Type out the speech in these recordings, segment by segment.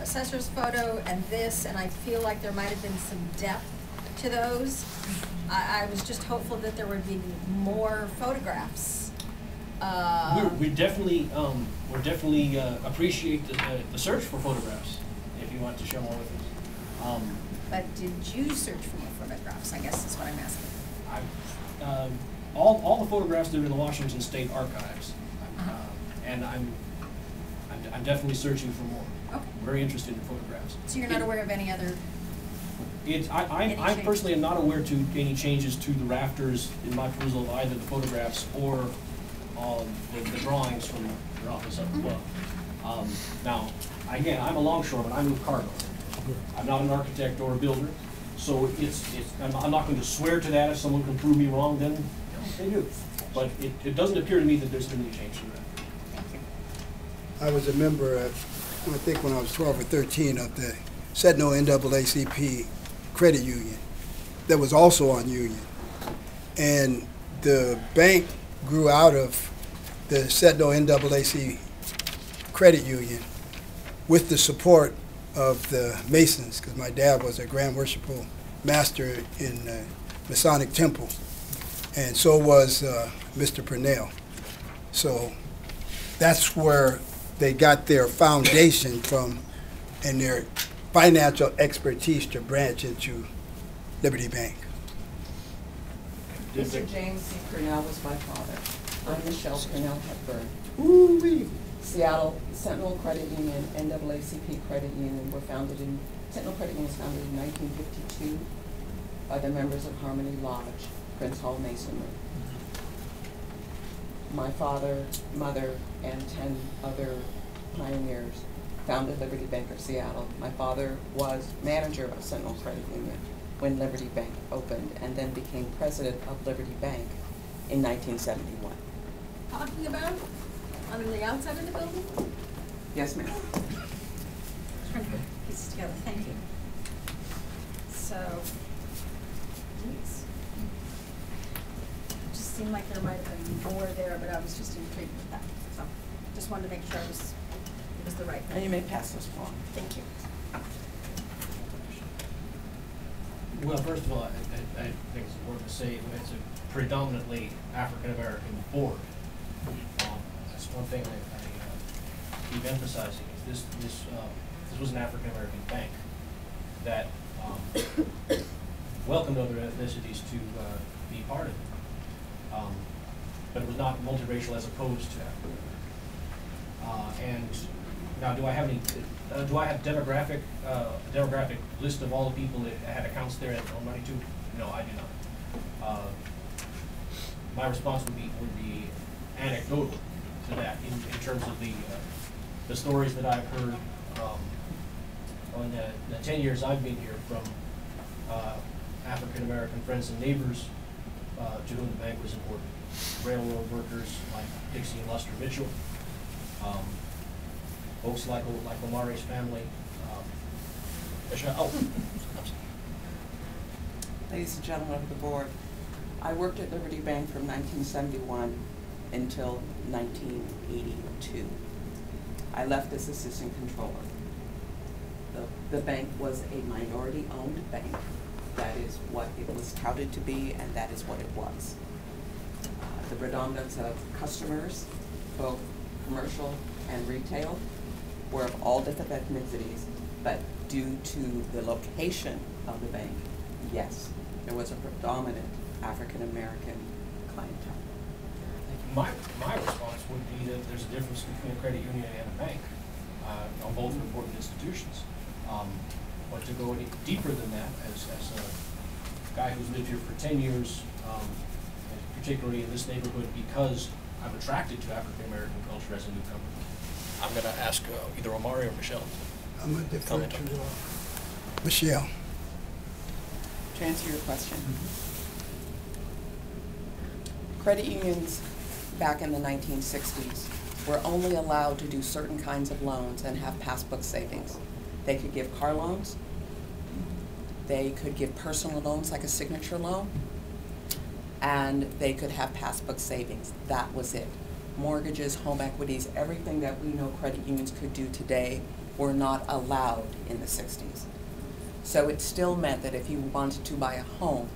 assessor's photo and this, and I feel like there might have been some depth to those. I was just hopeful that there would be more photographs. We definitely appreciate the search for photographs. If you want to share more with us. But did you search for more photographs? I guess is what I'm asking. All the photographs that are in the Washington State Archives, and I'm definitely searching for more. Okay. Very interested in photographs. So you're not aware of any other? I personally am not aware to any changes to the rafters in my perusal of either the photographs or the drawings from your office up above. Now, again, I'm a longshoreman. I move cargo. I'm not an architect or a builder, so I'm not going to swear to that. If someone can prove me wrong, then they do. But it doesn't appear to me that there's been any change to that. Thank you. I was a member, I think when I was 12 or 13, of the Seattle NAACP credit union that was also on Union. And the bank grew out of the Seattle NAACP credit union with the support of the Masons, because my dad was a Grand Worshipful Master in the Masonic Temple, and so was Mr. Purnell. So that's where they got their foundation from and their financial expertise to branch into Liberty Bank. Mr. James C. Purnell was my father. I'm Michelle Purnell Hepburn. Ooh-wee. Seattle Sentinel Credit Union, NAACP Credit Union Sentinel Credit Union was founded in 1952 by the members of Harmony Lodge, Prince Hall Masonry. My father, mother, and 10 other pioneers founded Liberty Bank of Seattle. My father was manager of Sentinel Credit Union when Liberty Bank opened, and then became president of Liberty Bank in 1971. Talking about on the outside of the building? Yes, ma'am. Trying to put pieces together. Thank you. So, geez. It just seemed like there might have been more there, but I was just intrigued with that. So, just wanted to make sure it was the right thing. And you may pass this along. Thank you. Well, first of all, I think it's important to say it's a predominantly African-American board. That's one thing I keep emphasizing. Is this was an African-American bank that welcomed other ethnicities to be part of it, but it was not multiracial as opposed to African. And now, do I have any? Do I have demographic list of all the people that had accounts there and own money to? No, I do not. My response would be anecdotal to that in terms of the stories that I've heard on the 10 years I've been here from African American friends and neighbors to whom the bank was important. Railroad workers like Dixie and Luster Mitchell. Folks like Omari's family. Ladies and gentlemen of the board, I worked at Liberty Bank from 1971 until 1982. I left as assistant controller. The bank was a minority-owned bank. That is what it was touted to be, and that is what it was. The predominance of customers, both commercial and retail, were of all different ethnicities, but due to the location of the bank, yes, there was a predominant African-American clientele. My response would be that there's a difference between a credit union and a bank on both important institutions. But to go any deeper than that, as a guy who's lived here for 10 years, particularly in this neighborhood, because I'm attracted to African-American culture as a newcomer, I'm going to ask either Omari or Michelle. I'm going to defer to Michelle. To answer your question, credit unions back in the 1960s were only allowed to do certain kinds of loans and have passbook savings. They could give car loans, they could give personal loans like a signature loan, and they could have passbook savings. That was it. Mortgages, home equities, everything that we know credit unions could do today were not allowed in the 60s. So it still meant that if you wanted to buy a home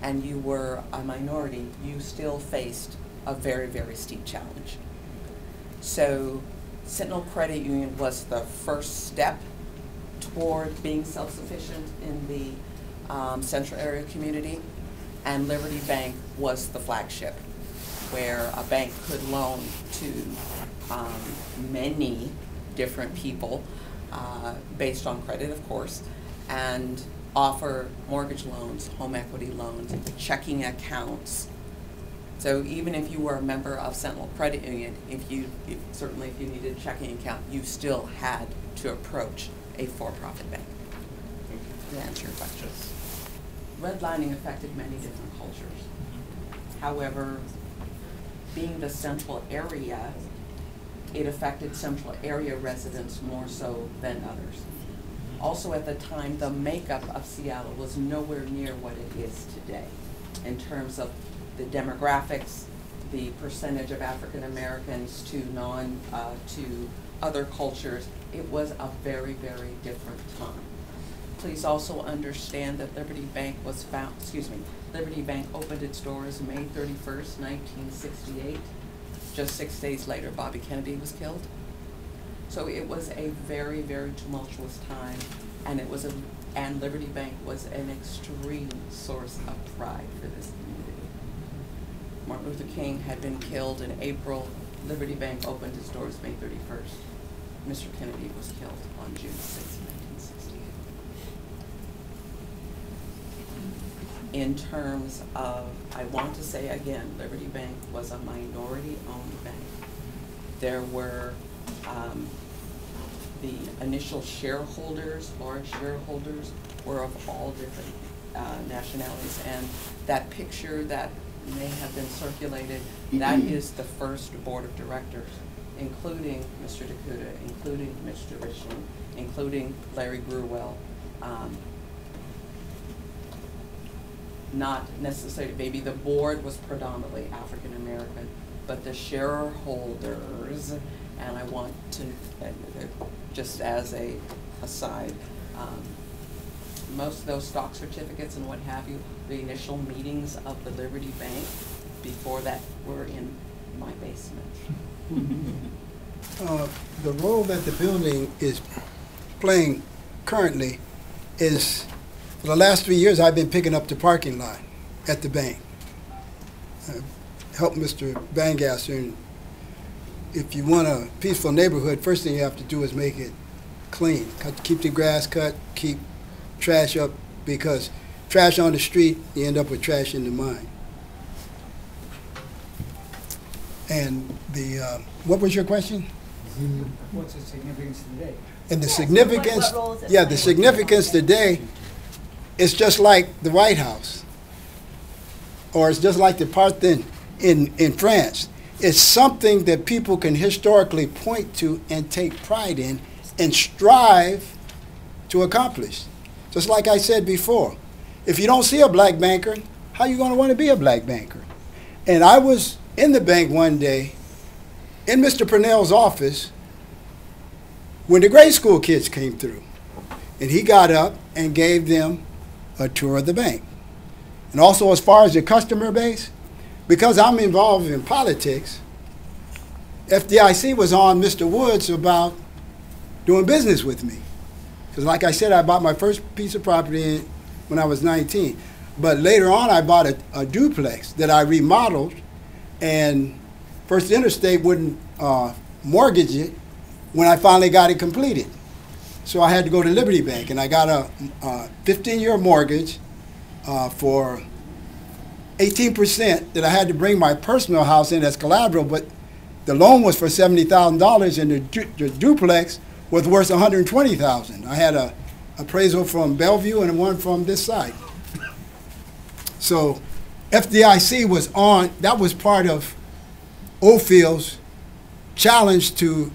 and you were a minority, you still faced a very, very steep challenge. So Sentinel Credit Union was the first step toward being self-sufficient in the central area community, and Liberty Bank was the flagship, where a bank could loan to many different people based on credit, of course, and offer mortgage loans, home equity loans, checking accounts. So even if you were a member of Sentinel Credit Union, certainly if you needed a checking account, you still had to approach a for-profit bank. To answer your question. Redlining affected many different cultures. However, being the central area, it affected central area residents more so than others. Also at the time, the makeup of Seattle was nowhere near what it is today in terms of the demographics, the percentage of African Americans to to other cultures. It was a very, very different time. Please also understand that Liberty Bank Liberty Bank opened its doors May 31st, 1968. Just 6 days later, Bobby Kennedy was killed. So it was a very, very tumultuous time, and and Liberty Bank was an extreme source of pride for this community. Martin Luther King had been killed in April. Liberty Bank opened its doors May 31st. Mr. Kennedy was killed on June 6, 1968. In terms of, I want to say again, Liberty Bank was a minority-owned bank. There were the initial shareholders, large shareholders, were of all different nationalities, and that picture that may have been circulated, that is the first board of directors, including Mr. Dakuda, including Mr. Richland, including Larry Grewell. Not necessarily, maybe the board was predominantly African American, but the shareholders, and I want to, just as a aside, most of those stock certificates and what have you, the initial meetings of the Liberty Bank before that were in my basement. The role that the building is playing currently is, for the last 3 years, I've been picking up the parking lot at the bank. Help Mr. Bangasser. And if you want a peaceful neighborhood, first thing you have to do is make it clean. Keep the grass cut, keep trash up, because trash on the street, you end up with trash in the mine. And what was your question? What's the significance today? And the significance, what role is it yeah, the playing? significance today, it's just like the White House, or it's just like the Parthenon in France. It's something that people can historically point to and take pride in and strive to accomplish. Just like I said before, if you don't see a black banker, how are you going to want to be a black banker? And I was in the bank one day, in Mr. Purnell's office, when the grade school kids came through. And he got up and gave them a tour of the bank. And also, as far as the customer base, because I'm involved in politics, FDIC was on Mr. Woods about doing business with me. Because like I said, I bought my first piece of property when I was 19. But later on, I bought a duplex that I remodeled, and First Interstate wouldn't mortgage it when I finally got it completed. So I had to go to Liberty Bank, and I got a 15-year mortgage for 18% that I had to bring my personal house in as collateral, but the loan was for $70,000, and the duplex was worth $120,000. I had a appraisal from Bellevue and one from this side. So FDIC was on, that was part of Oldfield's challenge to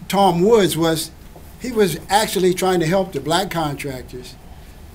Tom Woods. Was he was actually trying to help the black contractors,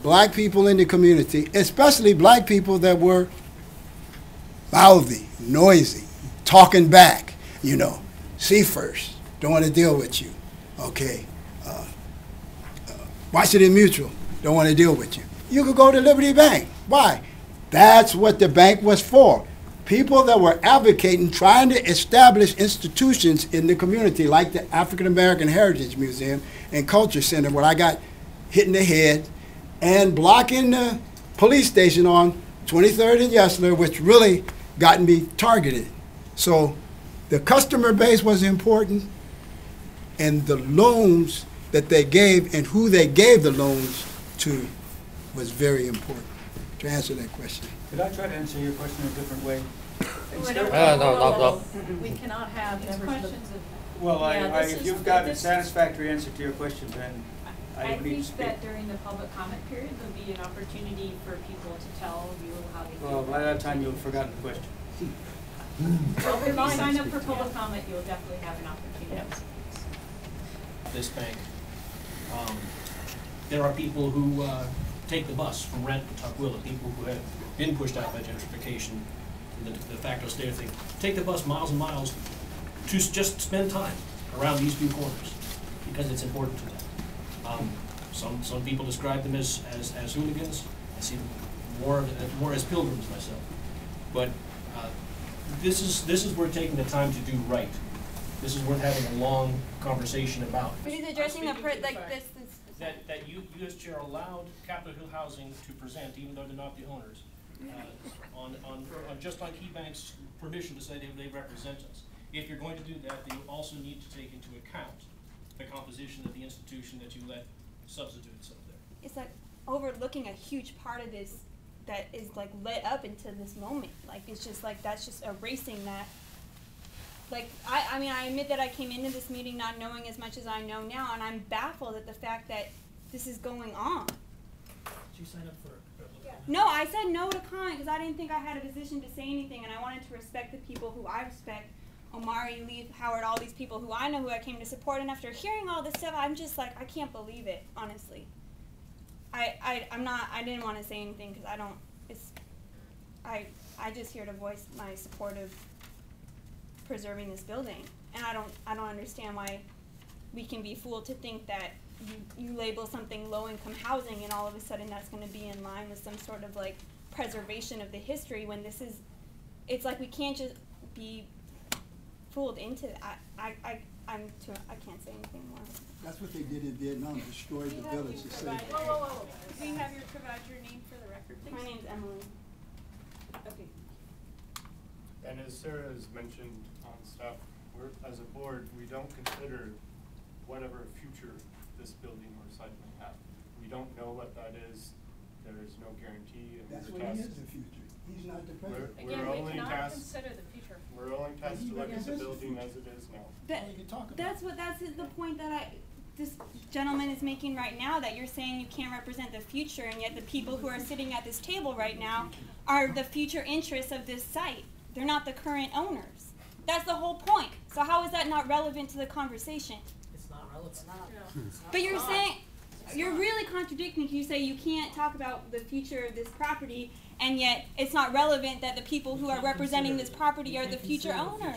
black people in the community, especially black people that were mouthy, noisy, talking back, you know, see first, don't want to deal with you, okay. Washington Mutual don't want to deal with you. You could go to Liberty Bank. Why? That's what the bank was for. People that were advocating, trying to establish institutions in the community, like the African American Heritage Museum and Culture Center, where I got hit in the head, and blocking the police station on 23rd and Yesler, which really got me targeted. So the customer base was important, and the loans that they gave and who they gave the loans to was very important, to answer that question. Could I try to answer your question in a different way? No. We cannot have It's members of the. questions of, Well, Yeah, this if is- you've got a this- satisfactory answer to your question, then I I don't need to think speak. that during the public comment period, there'll be an opportunity for people to tell you how they feel. Well, by about that it. time, you'll have forgotten the question. Well, if you sign up for public comment, you'll definitely have an opportunity. This bank, there are people who take the bus from Renton to Tukwila, people who have been pushed out by gentrification, the de facto state of things. Take the bus miles and miles to just spend time around these few corners, because it's important to them. Some people describe them as hooligans. I see them more as pilgrims myself. But this is worth taking the time to do right. This is worth having a long conversation about. But he's addressing I'm speaking to the like fact this. That you as chair allowed Capitol Hill Housing to present, even though they're not the owners, just on Key Bank's permission to say they represent us. If you're going to do that, then you also need to take into account the composition of the institution that you let substitute itself there. It's like overlooking a huge part of this that is like led up into this moment. Like it's just like that's just erasing that. Like I mean I admit that I came into this meeting not knowing as much as I know now, and I'm baffled at the fact that this is going on. Did you sign up for No, I said no to comment because I didn't think I had a position to say anything, and I wanted to respect the people who I respect. Omari, Leaf, Howard, all these people who I know who I came to support, and after hearing all this stuff, I'm just like, I can't believe it, honestly. I didn't want to say anything because I just here to voice my support of preserving this building, and I don't understand why we can be fooled to think that you label something low-income housing and all of a sudden that's going to be in line with some sort of like preservation of the history when this is, it's like we can't just be fooled into that. I can't say anything more. That's what they did in Vietnam, destroyed the village to save. Whoa. Can you have provide your name for the record, please? My name's Emily. Okay. And as Sarah has mentioned on staff, as a board, we don't consider whatever future this building or site may have. We don't know what that is. There is no guarantee. And That's we're what he is, tasked- the future. He's not the president. Again, We're we only cannot tasked- consider the future. We're only tasked to look at the building as it is now. That, you can talk about that's the point that this gentleman is making right now, that you're saying you can't represent the future, and yet the people who are sitting at this table right now are the future interests of this site. They're not the current owners. That's the whole point. So how is that not relevant to the conversation? It's not relevant. But you're saying, you're really contradicting. You say you can't talk about the future of this property, and yet it's not relevant that the people who are representing this property are the future owners.